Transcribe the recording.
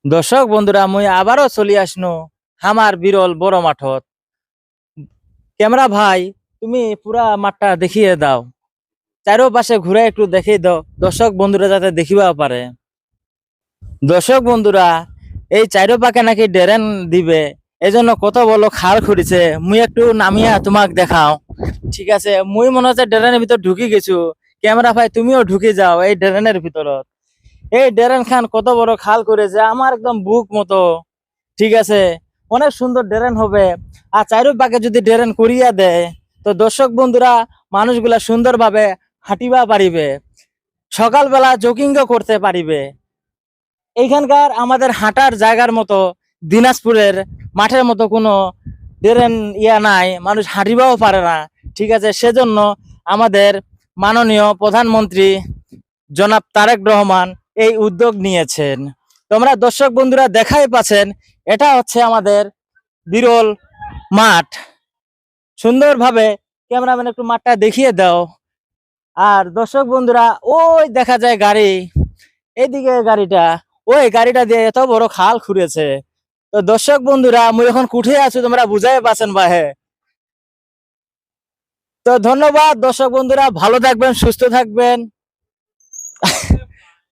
দর্শক বন্ধুরা মুই আবারও চলি আসনু আমার বিরল বড় মাঠত। ক্যামেরা ভাই, তুমি পুরা মাঠটা দেখিয়ে দাও, চারোপাশে ঘুরে একটু দেখিয়ে দাও দর্শক বন্ধুরা যাতে দেখিবা পারে। দর্শক বন্ধুরা, এই চারোপাকে নাকি ড্রেন দিবে, এজন্য কত বড় খাল খুঁড়িছে। মুই একটু নামিয়া তোমাক দেখাও। ঠিক আছে, মুই মনে হচ্ছে ড্রেনের ভিতর ঢুকি গেছু। ক্যামেরা ভাই, তুমিও ঢুকে যাও এই ড্রেনের ভিতরত। এই ড্রেন খান কত বড় খাল করেছে, আমার একদম বুক মতো। ঠিক আছে, অনেক সুন্দর ড্রেন হবে। আর চারোপাকে যদি ড্রেন করিয়া দেয়, তো দর্শক বন্ধুরা মানুষগুলা সুন্দরভাবে হাঁটিবা পারিবে, সকালবেলা জগিংও করতে পারিবে। এইখানকার আমাদের হাঁটার জায়গার মতো দিনাজপুরের মাঠের মতো কোনো ড্রেন নাই, মানুষ হাঁটিবাও পারে না। ঠিক আছে, সেজন্য আমাদের মাননীয় প্রধানমন্ত্রী জনাব তারেক রহমান এই উদ্যোগ নিয়েছেন। তোমরা দর্শক বন্ধুরা দেখাই পাচ্ছেন, এটা হচ্ছে আমাদের বিরল মাঠ। সুন্দরভাবে ক্যামেরাম্যান একটু মাঠটা দেখিয়ে দাও। আর দর্শক বন্ধুরা, ওই দেখা যায় গাড়ি, এইদিকে গাড়িটা, ওই গাড়িটা দিয়ে এত বড় খাল খুঁড়েছে। তো দর্শক বন্ধুরা, মুই এখন কুঠে আছি, তোমরা বুঝাই পাচ্ছেন ভাই। তো ধন্যবাদ দর্শক বন্ধুরা, ভালো থাকবেন, সুস্থ থাকবেন।